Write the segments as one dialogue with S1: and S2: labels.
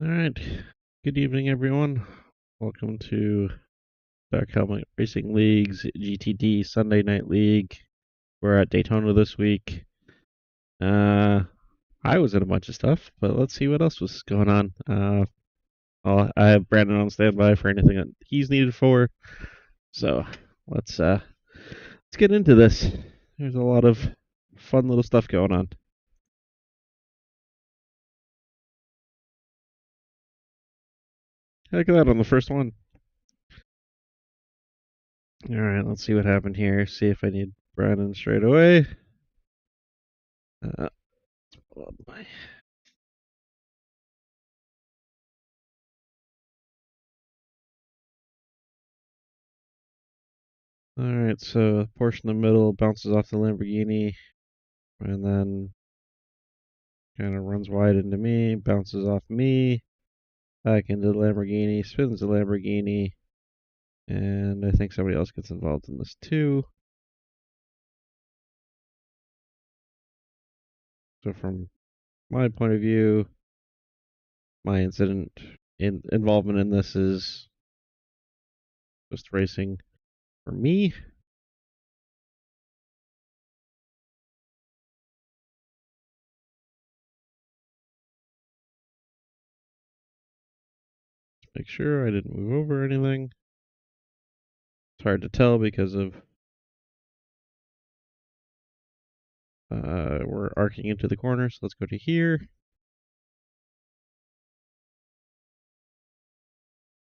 S1: All right. Good evening, everyone. Welcome to Dark Helmet Racing League's GTD Sunday Night League. We're at Daytona this week. Uh, I was in a bunch of stuff, but let's see what else was going on. I have Brandon on standby for anything that he's needed for. So let's get into this. There's a lot of fun little stuff going on. Look at that on the first one. All right, let's see what happened here. See if I need Brandon straight away. Uh, pull up my All right, so the portion in the middle bounces off the Lamborghini and then kind of runs wide into me, bounces off me, back into the Lamborghini, spins the Lamborghini, and I think somebody else gets involved in this too. So from my point of view, my involvement in this is just racing for me. Make sure I didn't move over anything. It's hard to tell because of we're arcing into the corner, so let's go to here.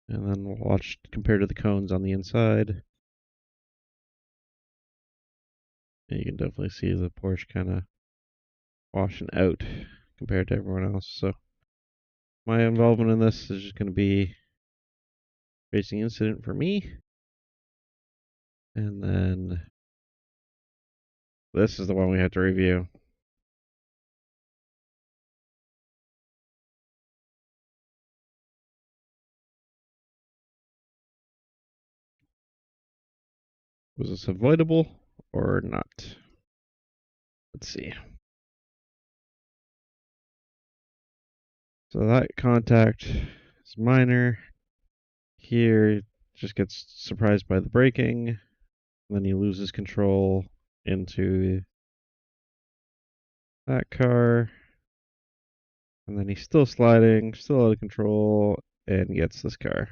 S1: And then we'll watch compared to the cones on the inside. And you can definitely see the Porsche kind of washing out compared to everyone else. So my involvement in this is just going to be racing incident for me. And then this is the one we have to review. Was this avoidable or not? Let's see. So that contact is minor. Here, just gets surprised by the braking. And then he loses control into that car. And then he's still sliding, still out of control, and gets this car.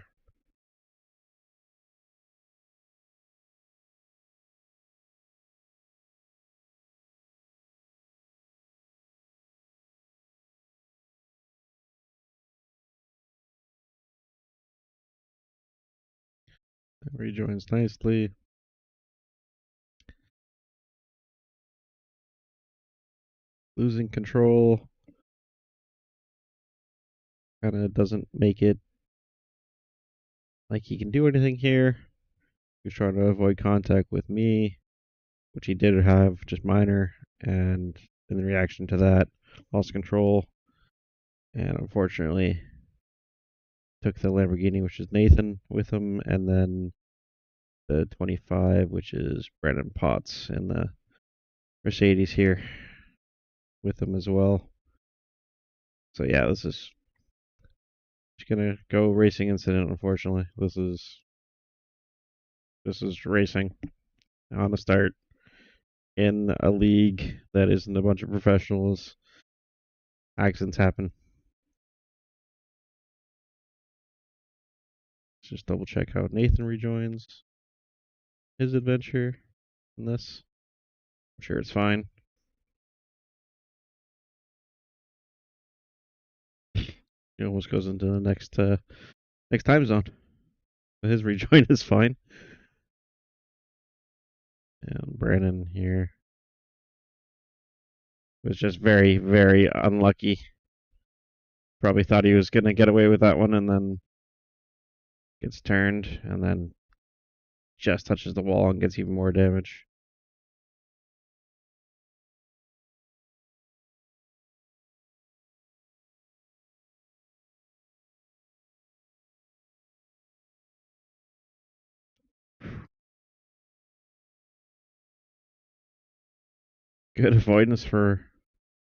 S1: Rejoins nicely. Losing control. Kind of doesn't make it like he can do anything here. He's trying to avoid contact with me, which he did have, just minor. And in reaction to that, lost control. And unfortunately, took the Lamborghini, which is Nathan, with him. And then the 25, which is Brandon Potts, and the Mercedes here with him as well. So yeah, this is just gonna go racing incident. Unfortunately, this is racing on the start in a league that isn't a bunch of professionals. Accidents happen. Let's just double check how Nathan rejoins his adventure in this. I'm sure it's fine. He almost goes into the next time zone. His rejoin is fine. And Brandon here was just very, very unlucky. Probably thought he was going to get away with that one and then gets turned and then just touches the wall and gets even more damage. Good avoidance for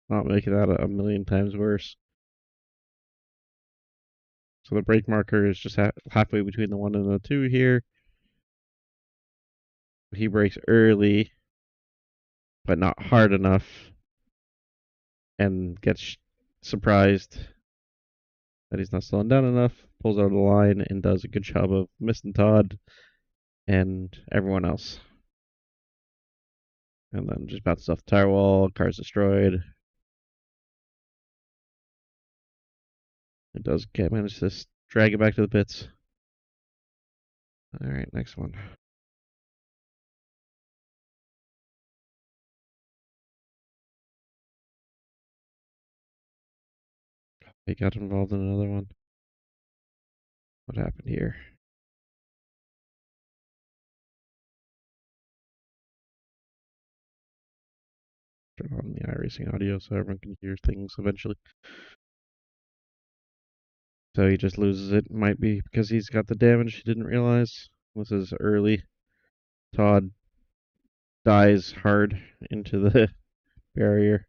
S1: not making that a million times worse. So the brake marker is just halfway between the 1 and the 2 here. He brakes early, but not hard enough, and gets surprised that he's not slowing down enough, pulls out of the line, and does a good job of missing Todd and everyone else. And then just bounces off the tire wall, car's destroyed. It does manage to drag it back to the pits. All right, next one. He got involved in another one. What happened here? Turn on the iRacing audio so everyone can hear things eventually. So he just loses it. Might be because he's got the damage he didn't realize. This is early. Todd dies hard into the barrier.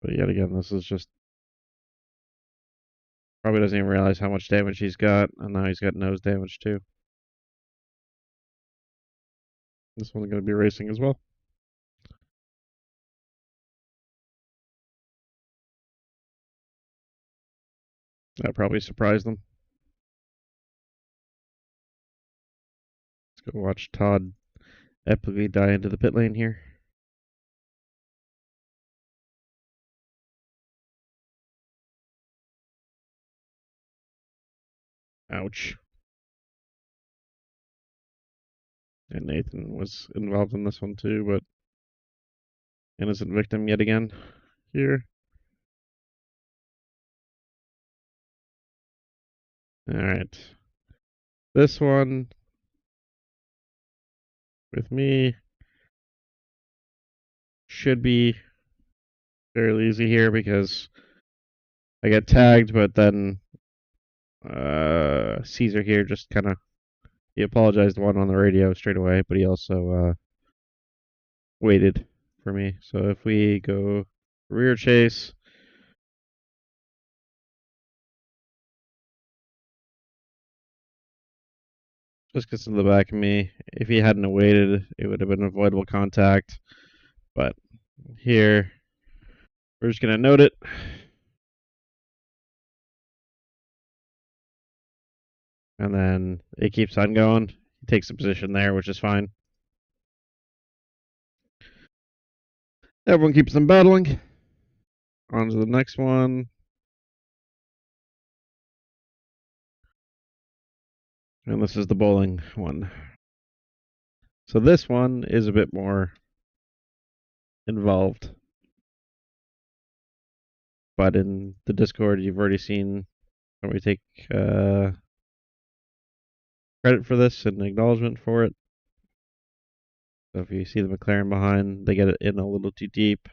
S1: But yet again, this is just probably doesn't even realize how much damage he's got, and now he's got nose damage too. This one's going to be racing as well. That probably surprised them. Let's go watch Todd epically die into the pit lane here. Ouch. And Nathan was involved in this one too, but innocent victim yet again here. Alright. This one with me should be fairly easy here because I get tagged, but then Caesar here just kind of he apologized one on the radio straight away, but he also waited for me. So if we go rear chase, just gets to the back of me. If he hadn't waited, it would have been avoidable contact. But here, we're just gonna note it. And then it keeps on going. He takes a position there, which is fine. Everyone keeps them battling. On to the next one. And this is the bowling one. So this one is a bit more involved. But in the Discord, you've already seen somebody take credit for this and acknowledgement for it. So if you see the McLaren behind, they get it in a little too deep,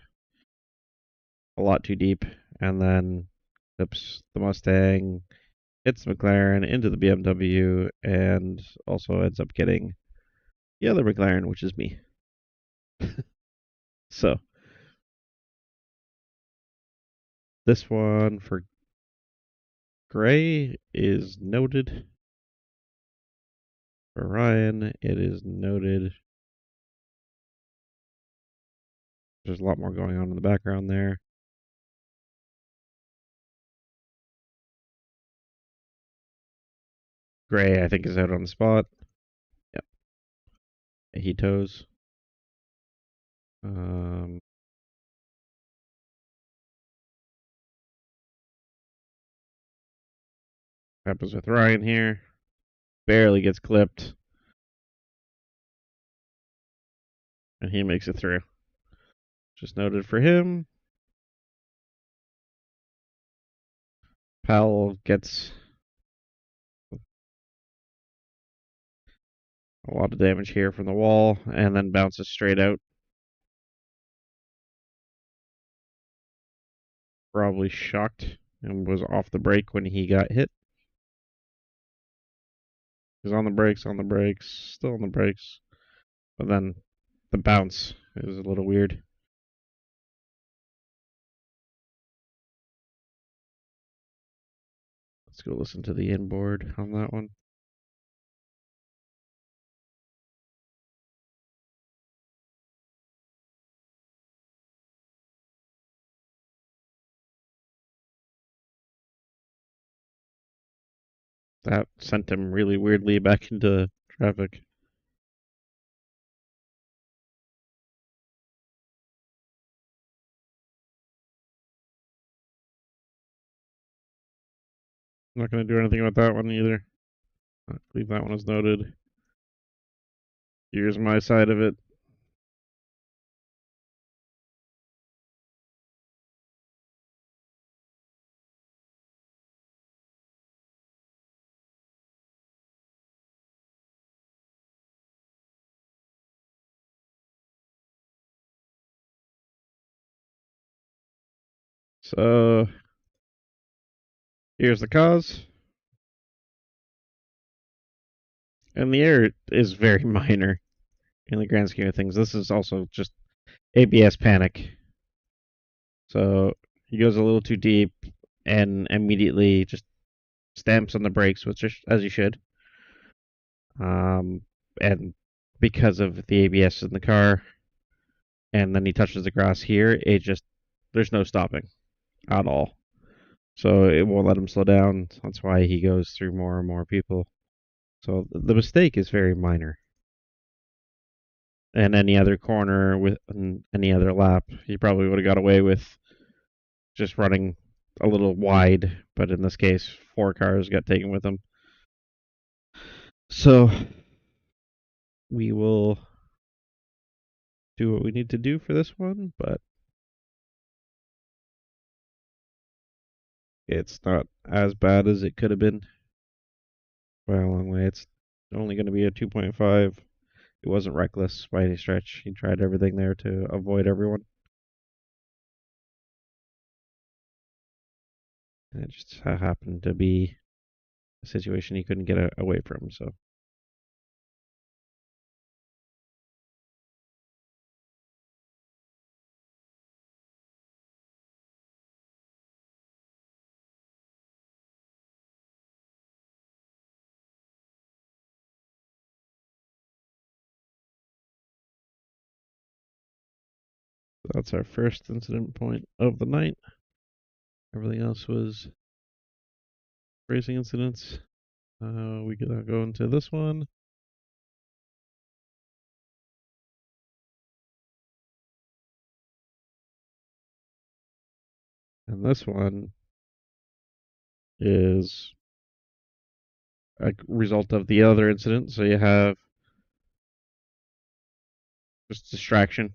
S1: a lot too deep, and then flips the Mustang, hits the McLaren into the BMW, and also ends up getting the other McLaren, which is me. So this one for Gray is noted. For Ryan, it is noted. There's a lot more going on in the background there. Gray, I think, is out on the spot. Yep. He toes. Happens with Ryan here. Barely gets clipped. And he makes it through. Just noted for him. Powell gets a lot of damage here from the wall and then bounces straight out. Probably shocked and was off the brake when he got hit. He's on the brakes, still on the brakes. But then the bounce is a little weird. Let's go listen to the inboard on that one. That sent him really weirdly back into traffic. I'm not going to do anything about that one either. I believe that one is noted. Here's my side of it. So here's the cause. And the error is very minor in the grand scheme of things. This is also just ABS panic. So he goes a little too deep and immediately just stamps on the brakes, which is as you should. And because of the ABS in the car, and then he touches the grass here, it just there's no stopping at all. So it won't let him slow down. That's why he goes through more and more people. So the mistake is very minor. And any other corner with any other lap, he probably would have got away with just running a little wide. But in this case, 4 cars got taken with him. So we will do what we need to do for this one, but it's not as bad as it could have been by a long way. It's only going to be a 2.5. It wasn't reckless by any stretch. He tried everything there to avoid everyone. And it just happened to be a situation he couldn't get away from. So that's our first incident point of the night. Everything else was racing incidents. We can go into this one. And this one is a result of the other incident. So you have just distraction.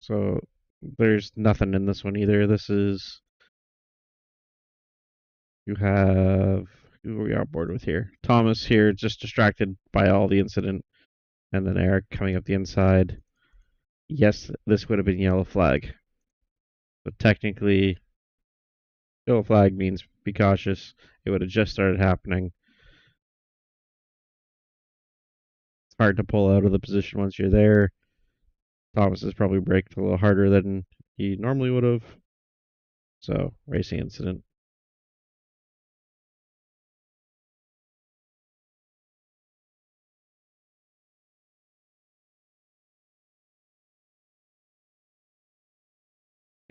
S1: So there's nothing in this one either. This is you have who are we on board with here? Thomas here, just distracted by all the incident, and then Eric coming up the inside. Yes, this would have been yellow flag, but technically, yellow flag means be cautious. It would have just started happening. It's hard to pull out of the position once you're there. Thomas has probably braked a little harder than he normally would have. So, racing incident.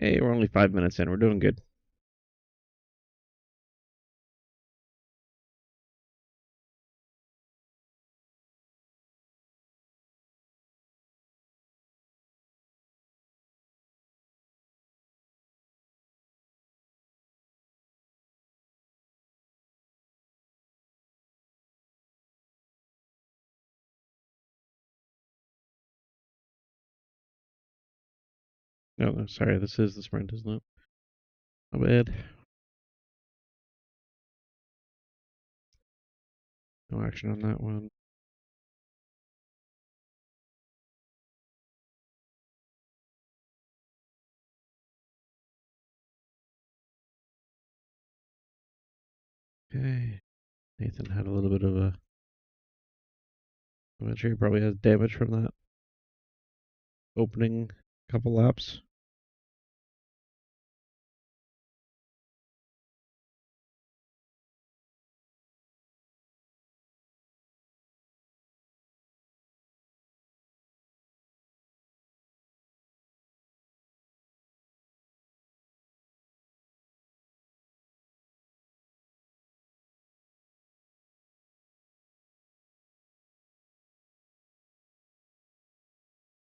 S1: Hey, we're only 5 minutes in. We're doing good. No, sorry, this is the sprint, isn't it? My bad. No action on that one. Okay. Nathan had a little bit of a. I'm not sure he probably has damage from that opening couple laps.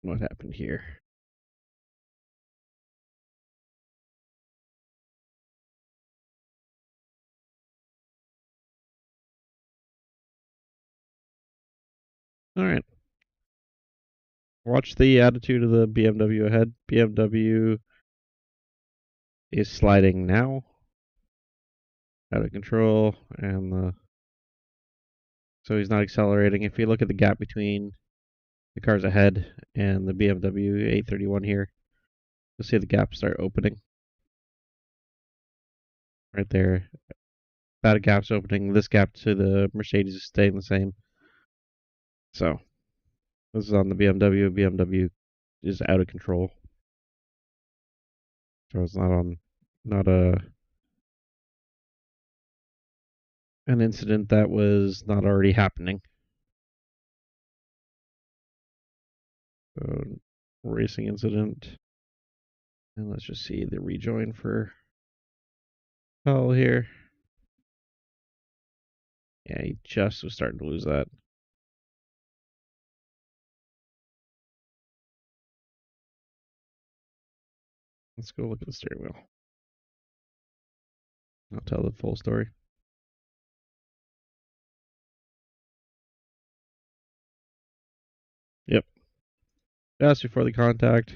S1: What happened here? All right. Watch the attitude of the BMW ahead. BMW is sliding now. Out of control, and so he's not accelerating. If you look at the gap between the cars ahead and the BMW A31 here, you'll see the gap start opening. Right there. That gap's opening. This gap to the Mercedes is staying the same. So, this is on the BMW. BMW is out of control. So it's not an incident that was not already happening. So, racing incident. And let's just see the rejoin for Powell here. Yeah, he just was starting to lose that. Let's go look at the steering wheel. I'll tell the full story. Yep. Just before the contact.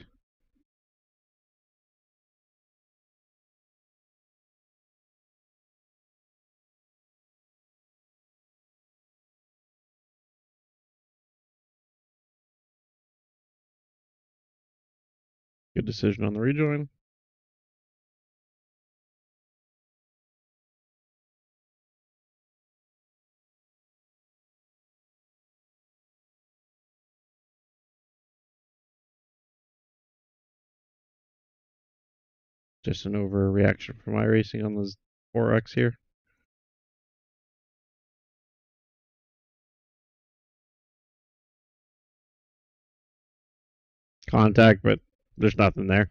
S1: Good decision on the rejoin. Just an overreaction from iRacing on the 4X here. Contact, but there's nothing there.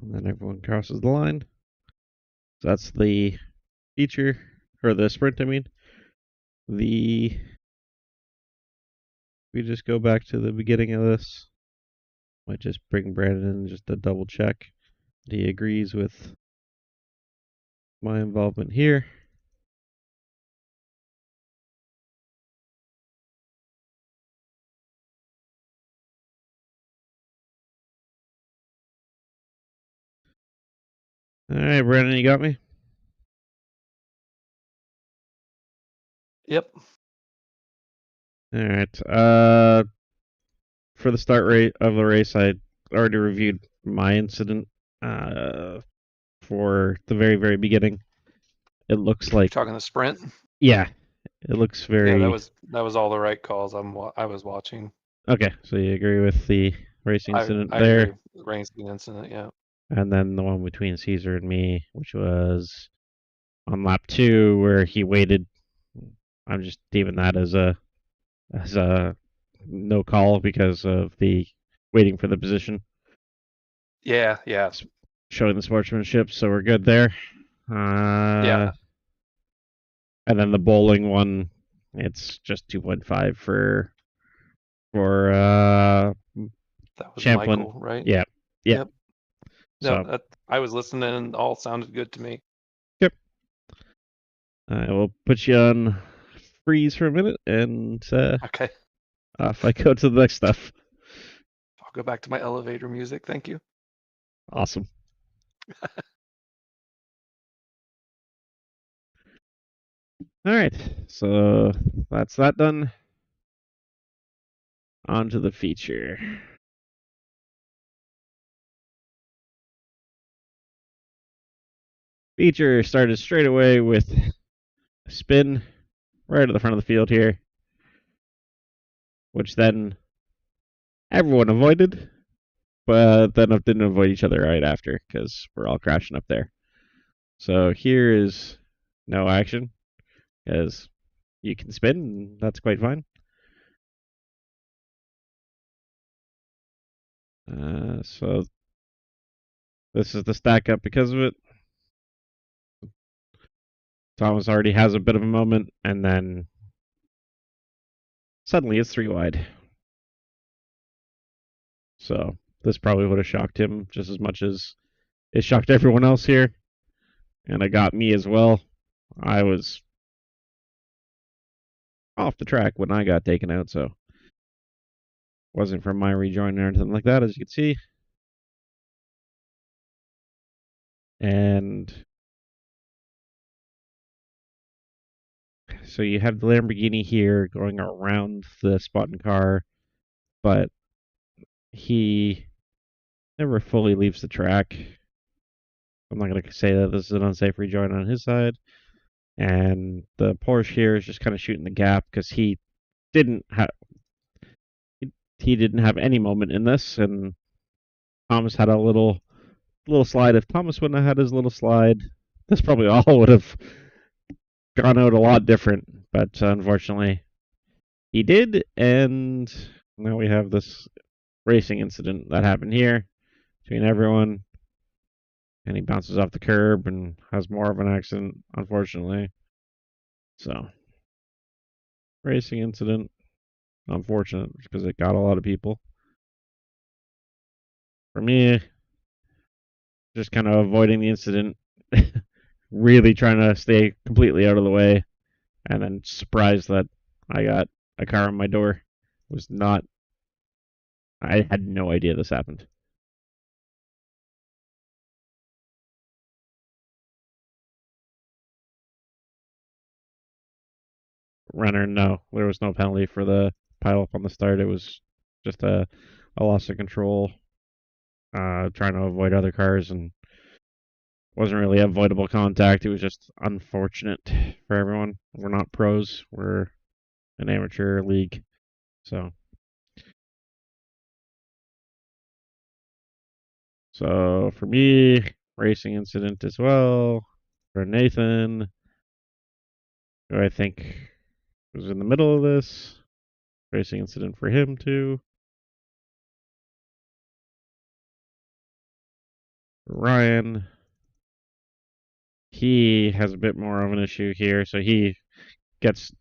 S1: And then everyone crosses the line. So that's the feature, or the sprint, I mean. We just go back to the beginning of this. Might just bring Brandon in just to double check that he agrees with my involvement here. All right, Brandon, you got me?
S2: Yep.
S1: All right. For the start rate of the race, I already reviewed my incident for the very, very beginning. It looks like,
S2: You're talking the sprint?
S1: yeah, it looks very.
S2: Yeah, that was all the right calls. I was watching.
S1: Okay, so you agree with the racing incident
S2: I
S1: there?
S2: agree. Racing incident, yeah.
S1: And then the one between Caesar and me, which was on lap 2, where he waited. I'm just deeming that as a no call because of the waiting for the position.
S2: Yeah, yeah.
S1: Showing the sportsmanship, so we're good there.
S2: Yeah.
S1: And then the bowling one, it's just 2.5 for
S2: That was
S1: Champlin.
S2: Michael, right?
S1: Yeah.
S2: Yep.
S1: So
S2: No, I was listening and all sounded good to me.
S1: yep. I will put you on freeze for a minute, and
S2: Okay.
S1: off I go to the next stuff.
S2: I'll go back to my elevator music. Thank you.
S1: Awesome. All right, so that's that done. On to the feature. Feature started straight away with a spin right at the front of the field here. which then everyone avoided, but then didn't avoid each other right after because we're all crashing up there. So here is no action because you can spin, and that's quite fine. So this is the stack up because of it. Thomas already has a bit of a moment, and then suddenly it's 3 wide. So this probably would have shocked him just as much as it shocked everyone else here. And it got me as well. I was off the track when I got taken out, so wasn't from my rejoin or anything like that, as you can see. And so you have the Lamborghini here going around the spotting car, but he never fully leaves the track. I'm not going to say that this is an unsafe rejoin on his side. And the Porsche here is just kind of shooting the gap because didn't have he didn't have any moment in this, and Thomas had a little slide. If Thomas wouldn't have had his little slide, this probably all would have gone out a lot different. But unfortunately, he did, and now we have this racing incident that happened here between everyone. And he bounces off the curb and has more of an accident, unfortunately. So, racing incident, unfortunate because it got a lot of people. For me, just kind of avoiding the incident, really trying to stay completely out of the way, and then surprised that I got a car on my door. Was not, I had no idea this happened. Runner, no, there was no penalty for the pile up on the start. It was just a loss of control, trying to avoid other cars, and wasn't really avoidable contact. It was just unfortunate for everyone. We're not pros. We're an amateur league. So for me, racing incident as well. For Nathan, who I think was in the middle of this. Racing incident for him too. Ryan, he has a bit more of an issue here, so gets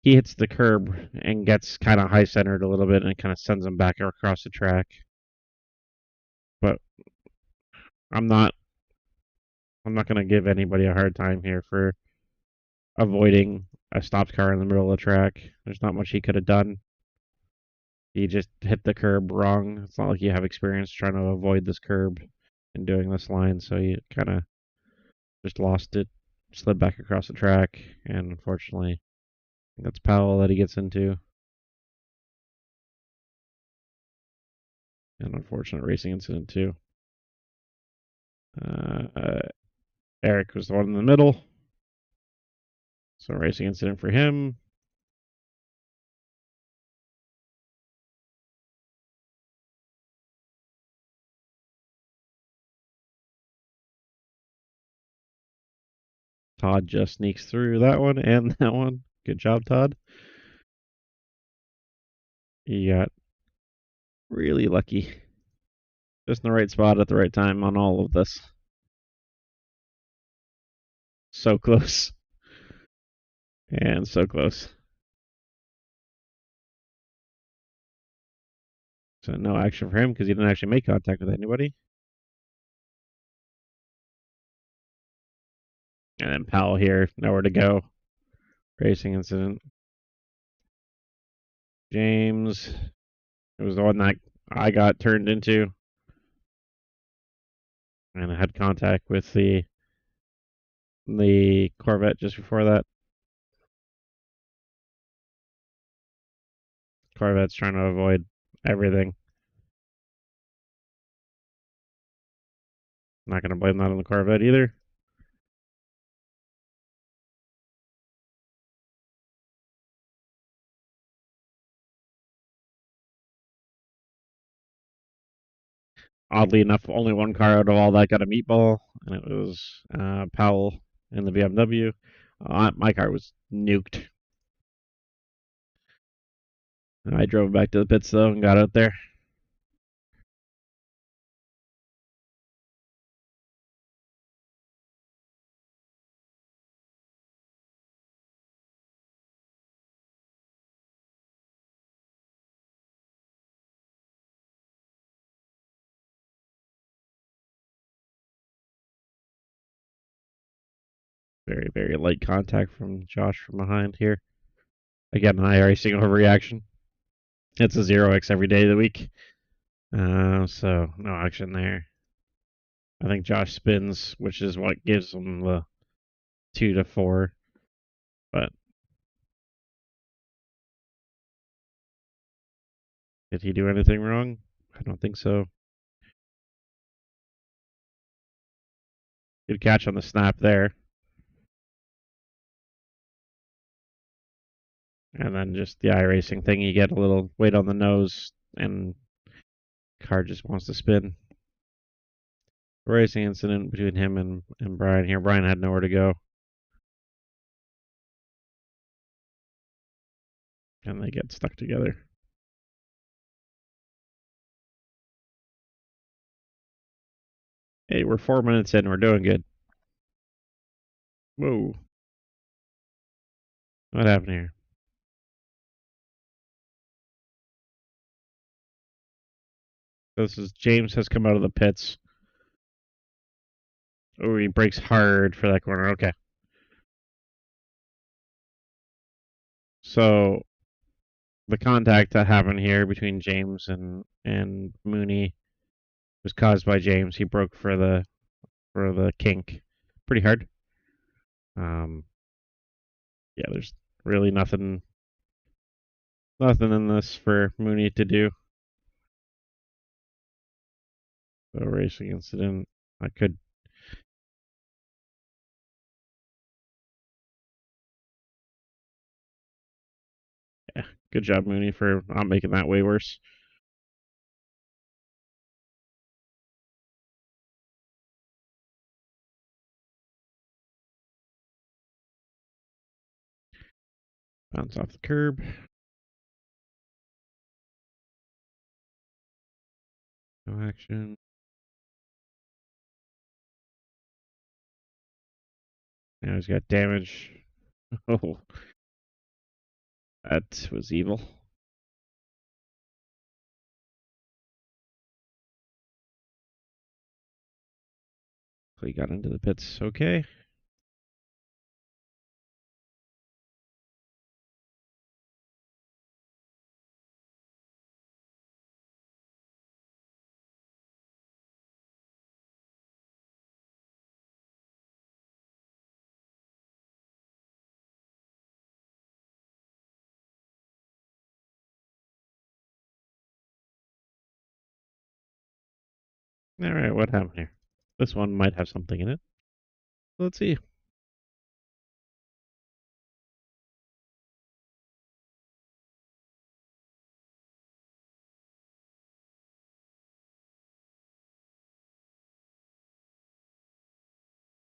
S1: he hits the curb and gets kind of high centered a little bit, and it kind of sends him back across the track. But I'm not going to give anybody a hard time here for avoiding a stopped car in the middle of the track. There's not much he could have done. He just hit the curb wrong. It's not like you have experience trying to avoid this curb and doing this line, so you kind of just lost it, slid back across the track, and unfortunately, that's Powell that he gets into. An unfortunate racing incident, too. Eric was the one in the middle. So, racing incident for him. Todd just sneaks through that one and that one. Good job, Todd. He got really lucky. Just in the right spot at the right time on all of this. So close. And so close. So no action for him because he didn't actually make contact with anybody. And then Powell here, nowhere to go. Racing incident. James. It was the one that I got turned into. And I had contact with the Corvette just before that. Corvette's trying to avoid everything. Not going to blame that on the Corvette either. oddly enough, only one car out of all that got a meatball, and it was Powell in the BMW. My car was nuked. I drove back to the pits though and got out there. Very, very light contact from Josh from behind here. Again, an iRacing overreaction. It's a 0x every day of the week. So no action there. I think Josh spins, which is what gives him the 2 to 4. But did he do anything wrong? I don't think so. Good catch on the snap there. And then just the iRacing thing, you get a little weight on the nose, and car just wants to spin. Racing incident between him and Brian here. Brian had nowhere to go. And they get stuck together. Hey, we're 4 minutes in. We're doing good. Whoa. What happened here? This is James has come out of the pits. Oh, he brakes hard for that corner. Okay. So the contact that happened here between James and Mooney was caused by James. He broke for the kink pretty hard. Yeah, there's really nothing in this for Mooney to do. So racing incident. I could. Yeah, good job, Mooney, for not making that way worse. Bounce off the curb. No action. Now he's got damage. Oh, that was evil. He got into the pits. Okay. All right, what happened here? This one might have something in it. Let's see.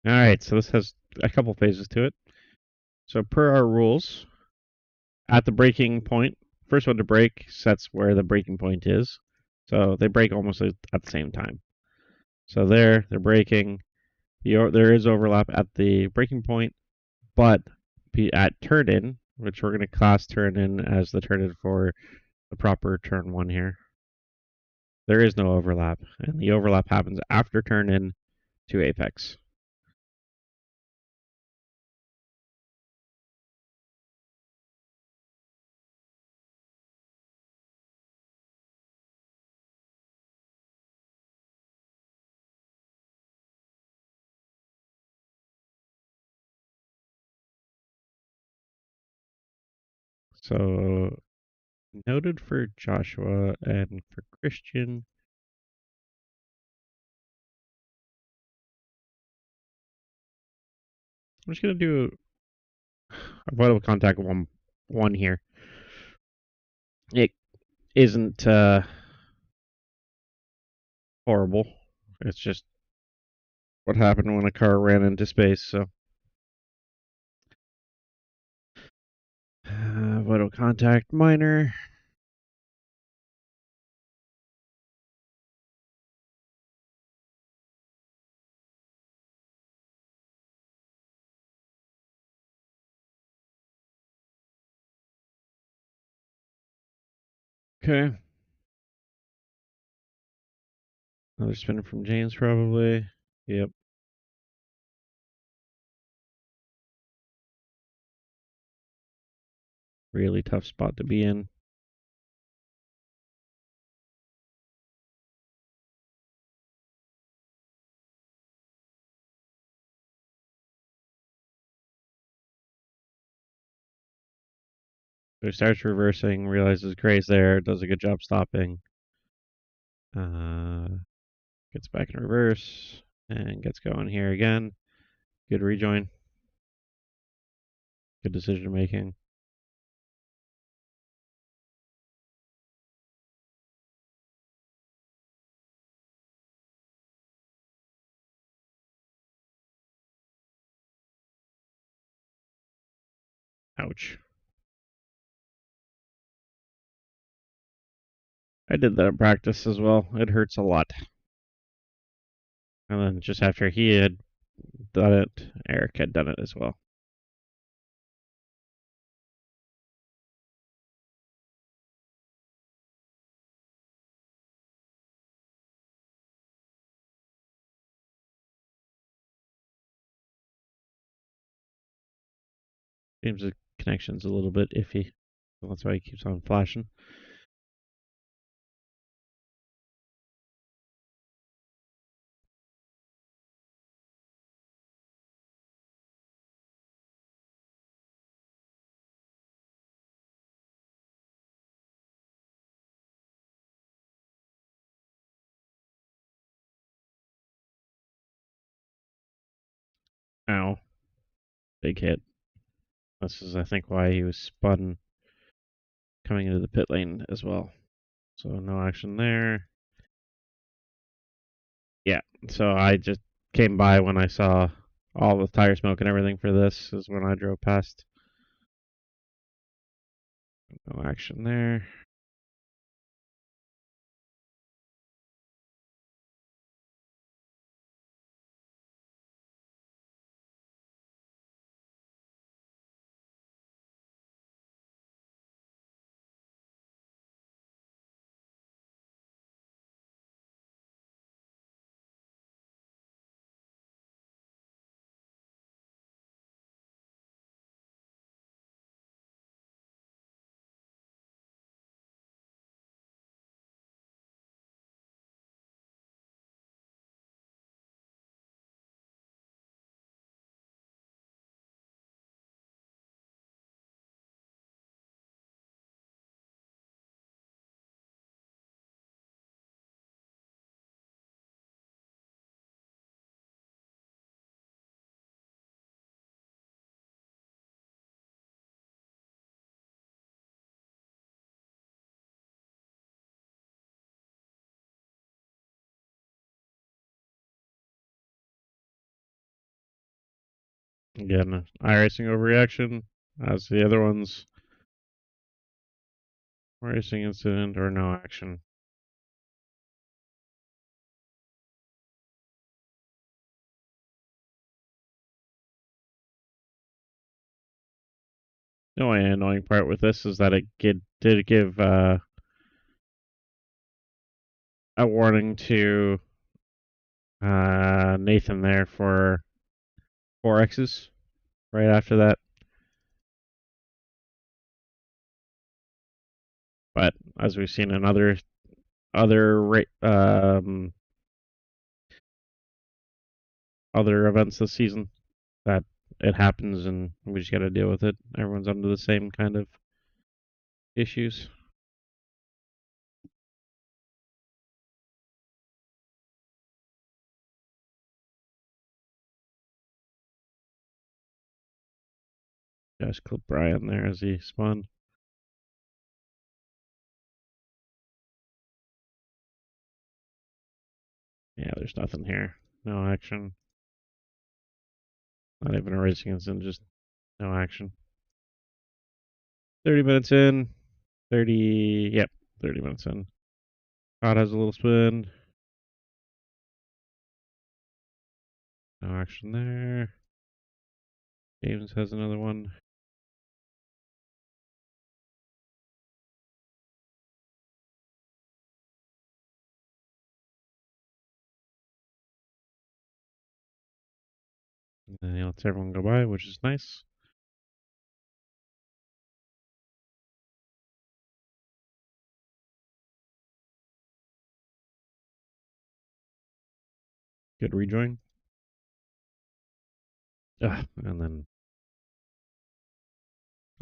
S1: All right, so this has a couple phases to it. So per our rules, at the braking point, first one to brake sets where the braking point is. So they brake almost at the same time. So they're braking. There is overlap at the braking point, but at turn in, which we're going to class turn in as the turn in for the proper turn one here, there is no overlap, and the overlap happens after turn in to apex. So noted for Joshua and for Christian. I'm just gonna do avoidable contact one here. It isn't horrible. It's just what happened when a car ran into space. So, vital contact minor. Okay. Another spin from James, probably. Yep. Really tough spot to be in. So he starts reversing, realizes Gray's there, does a good job stopping. Gets back in reverse and gets going here again. Good rejoin. Good decision making. Ouch. I did that in practice as well. It hurts a lot. And then just after he had done it, Eric had done it as well. Seems the connection's a little bit iffy. So that's why he keeps on flashing. Ow. Big hit. This is, I think, why he was spun coming into the pit lane as well. So no action there. Yeah, so I just came by when I saw all the tire smoke and everything for this is when I drove past. No action there. Again, iRacing overreaction, as the other ones. Racing incident or no action. The only annoying part with this is that it did give a warning to Nathan there for 4X's right after that. But as we've seen in other events this season, that it happens and we just got to deal with it. Everyone's under the same kind of issues. Just clip Brian there as he spun. Yeah, there's nothing here. No action. Not even a racing incident, just no action. 30 minutes in. 30, yep, 30 minutes in. Todd has a little spin. No action there. James has another one. And then he lets everyone go by, which is nice. Good rejoin. And then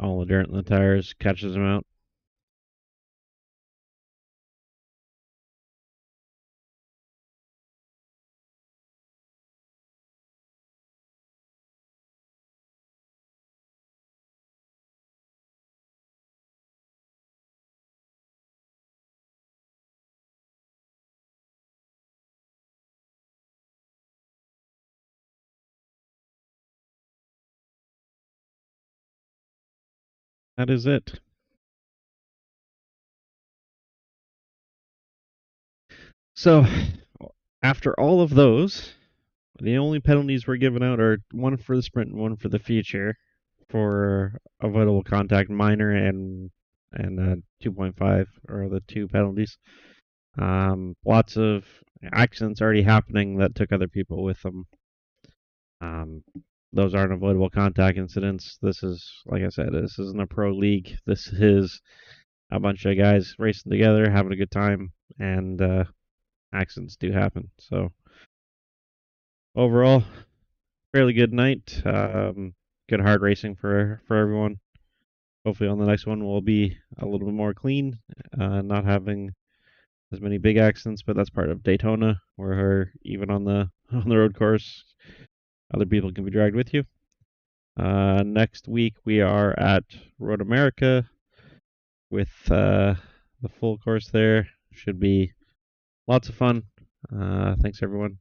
S1: all the dirt in the tires catches him out. That is it. So, after all of those, the only penalties we're giving out are one for the sprint and one for the feature for avoidable contact, minor and 2.5 are the two penalties. Lots of accidents already happening that took other people with them. Those aren't avoidable contact incidents. This is, like I said, this isn't a pro league. This is a bunch of guys racing together, having a good time, and accidents do happen. So overall, fairly good night. Good hard racing for everyone. Hopefully on the next one we'll be a little bit more clean, not having as many big accidents. But that's part of Daytona, where even on the road course, other people can be dragged with you. Next week we are at Road America with the full course there. Should be lots of fun. Thanks everyone.